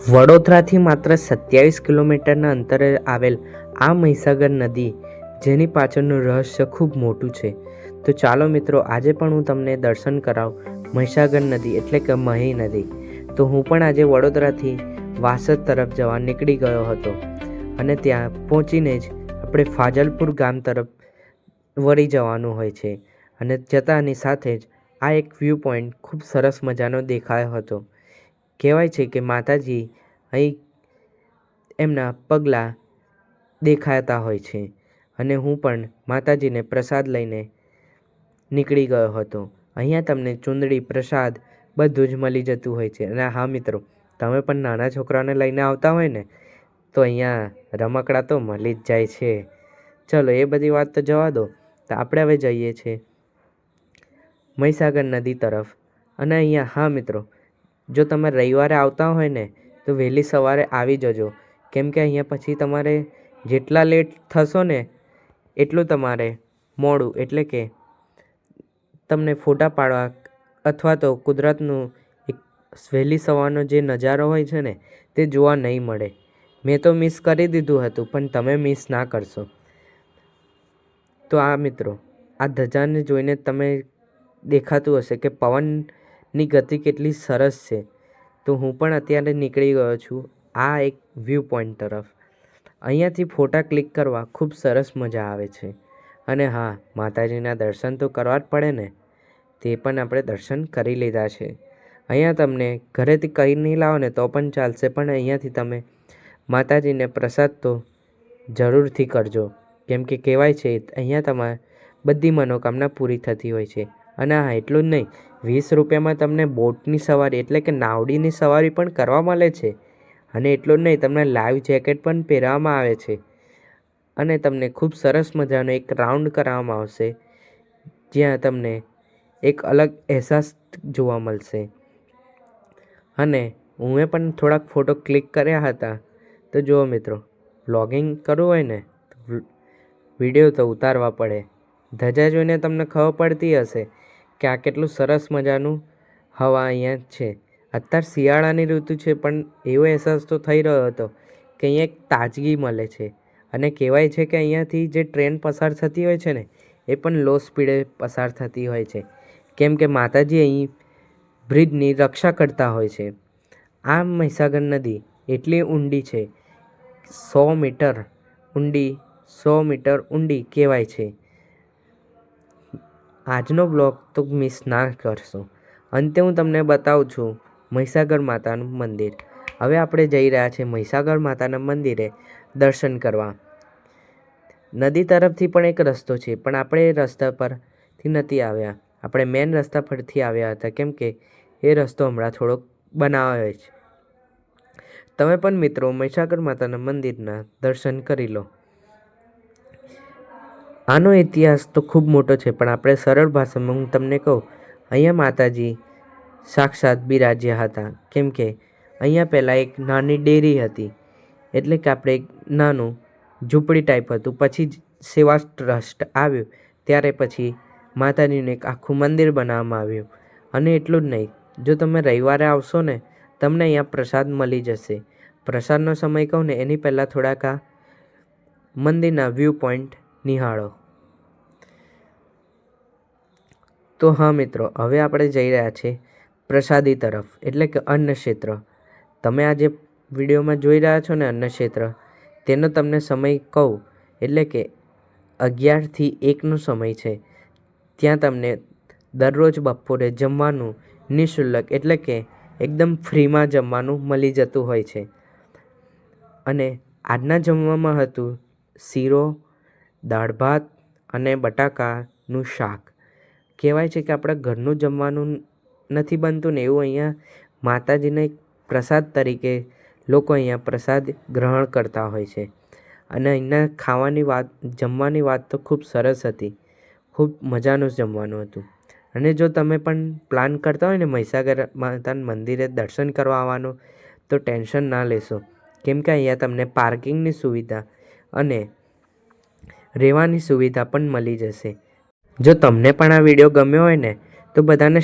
વડોદરાથી માત્ર 27 કિલોમીટરના અંતરે આવેલ આ મહીસાગર નદી, જેની પાછળનું રહસ્ય ખૂબ મોટું છે. તો ચાલો મિત્રો, આજે પણ હું તમને દર્શન કરાવું મહીસાગર નદી એટલે કે મહી નદી. તો હું પણ આજે વડોદરાથી વાસદ તરફ જવા નીકળી ગયો હતો અને ત્યાં પહોંચીને જ આપણે ફાજલપુર ગામ તરફ વળી જવાનું હોય છે અને જતાની સાથે જ આ એક વ્યૂ પોઈન્ટ ખૂબ સરસ મજાનો દેખાયો હતો. કહેવાય છે કે માતાજી અહીં એમના પગલાં દેખાતા હોય છે અને હું પણ માતાજીને પ્રસાદ લઈને નીકળી ગયો હતો. અહીંયા તમને ચૂંદડી, પ્રસાદ બધું જ મળી જતું હોય છે. અને હા મિત્રો, તમે પણ નાના છોકરાને લઈને આવતા હોય ને તો અહીંયા રમકડા તો મળી જ જાય છે. ચલો એ બધી વાત તો જવા દો, તો આપણે હવે જઈએ છીએ મહીસાગર નદી તરફ. અને અહીંયા હા મિત્રો, જો તમે રવિવારે આવતા હોય ને તો વહેલી સવારે આવી જજો, કેમ કે અહીંયા પછી તમારે જેટલા લેટ થશો ને એટલું તમારે મોડું, એટલે કે તમને ફોટા પાડવા અથવા તો કુદરતનું એક વહેલી સવારનો જે નજારો હોય છે ને તે જોવા નહીં મળે. મેં તો મિસ કરી દીધું હતું, પણ તમે મિસ ના કરશો. તો આ મિત્રો, આ ધજાને જોઈને તમે દેખાતું હશે કે પવનની ગતિ કેટલી સરસ છે. તો હું પણ અત્યારે નીકળી ગયો છું આ એક વ્યૂ પોઈન્ટ તરફ. અહીંયાથી ફોટા ક્લિક કરવા ખૂબ સરસ મજા આવે છે. અને હા, માતાજીના દર્શન તો કરવા જ પડે ને, તે પણ આપણે દર્શન કરી લીધા છે. અહીંયા તમને ઘરેથી કંઈ નહીં લાવો ને તો પણ ચાલશે, પણ અહીંયાથી તમે માતાજીને પ્રસાદ તો જરૂરથી કરજો, કેમ કે કહેવાય છે અહીંયા તમારે બધી મનોકામના પૂરી થતી હોય છે. અને હા, એટલું જ નહીં, 20 રૂપિયામાં તમને બોટની સવારી એટલે કે નાવડીની સવારી પણ કરવા મળે છે. અને એટલું જ નહીં, તમને લાઈવ જેકેટ પણ પહેરવામાં આવે છે અને તમને ખૂબ સરસ મજાનો એક રાઉન્ડ કરાવવામાં આવશે, જ્યાં તમને એક અલગ અહેસાસ જોવા મળશે. અને હું પણ થોડાક ફોટો ક્લિક કર્યા હતા. તો જુઓ મિત્રો, વ્લોગિંગ કરવું હોય ને તો વિડીયો તો ઉતારવા પડે. ધજા જોઈને તમને ખબર પડતી હશે કે આ કેટલું સરસ મજાનું હવા અહીંયા છે. અત્યારે શિયાળાની ઋતુ છે, પણ એવો અહેસાસ તો થઈ રહ્યો હતો કે અહીંયા એક તાજગી મળે છે. અને કહેવાય છે કે અહીંયાથી જે ટ્રેન પસાર થતી હોય છે ને એ પણ લો સ્પીડે પસાર થતી હોય છે, કેમ કે માતાજી અહીં બ્રિજની રક્ષા કરતા હોય છે. આ મહીસાગર નદી એટલી ઊંડી છે, 100 મીટર ઊંડી, 100 મીટર ઊંડી કહેવાય છે. આજનો બ્લોગ તો મિસ ના કરશો. અંતે હું તમને બતાવું છું મહીસાગર માતાનું મંદિર. હવે આપણે જઈ રહ્યા છીએ મહીસાગર માતાના મંદિરે દર્શન કરવા. નદી તરફથી પણ એક રસ્તો છે, પણ આપણે એ રસ્તા પરથી નથી આવ્યા. આપણે મેન રસ્તા પરથી આવ્યા હતા, કેમ કે એ રસ્તો હમણાં થોડોક બનાવાયો છે. તમે પણ મિત્રો મહીસાગર માતાના મંદિરના દર્શન કરી લો. આનો ઇતિહાસ તો ખૂબ મોટો છે, પણ આપણે સરળ ભાષામાં હું તમને કહું, અહીંયા માતાજી સાક્ષાત બિરાજ્યા હતા, કેમ કે અહીંયા પહેલાં એક નાની ડેરી હતી, એટલે કે આપણે એક નાનું ઝૂંપડી ટાઈપ હતું. પછી સેવા ટ્રસ્ટ આવ્યું, ત્યારે પછી માતાજીનું એક આખું મંદિર બનાવવામાં આવ્યું. અને એટલું જ નહીં, જો તમે રવિવારે આવશો ને તમને અહીંયા પ્રસાદ મળી જશે. પ્રસાદનો સમય કહું ને એની પહેલાં થોડાક આ મંદિરના વ્યૂ પોઈન્ટ નિહાળો. તો હા મિત્રો, હવે આપણે જઈ રહ્યા છીએ પ્રસાદી તરફ, એટલે કે અન્ન ક્ષેત્ર. તમે આ જે વિડીયોમાં જોઈ રહ્યા છો ને અન્ન ક્ષેત્ર, તેનો તમને સમય કહું એટલે કે 11 થી 1નો સમય છે. ત્યાં તમને દરરોજ બપોરે જમવાનું નિઃશુલ્ક એટલે કે એકદમ ફ્રીમાં જમવાનું મળી જતું હોય છે. અને આજના જમવામાં હતું શીરો, દાળ ભાત અને બટાકાનું શાક. કહેવાય છે કે આપણા ઘરનું જમવાનું નથી બનતું ને, એવું અહીંયા માતાજીને એક પ્રસાદ તરીકે લોકો અહીંયા પ્રસાદ ગ્રહણ કરતા હોય છે. અને અહીંના ખાવાની વાત, જમવાની વાત તો ખૂબ સરસ હતી. ખૂબ મજાનું જમવાનું હતું. અને જો તમે પણ પ્લાન કરતા હોય ને મહીસાગર માતાના મંદિરે દર્શન કરવા આવવાનું, તો ટેન્શન ના લેશો, કેમ કે અહીંયા તમને પાર્કિંગની સુવિધા અને રહેવાની સુવિધા પણ મળી જશે. જો તમને પણ આ વિડીયો ગમ્યો હોય ને તો બધાને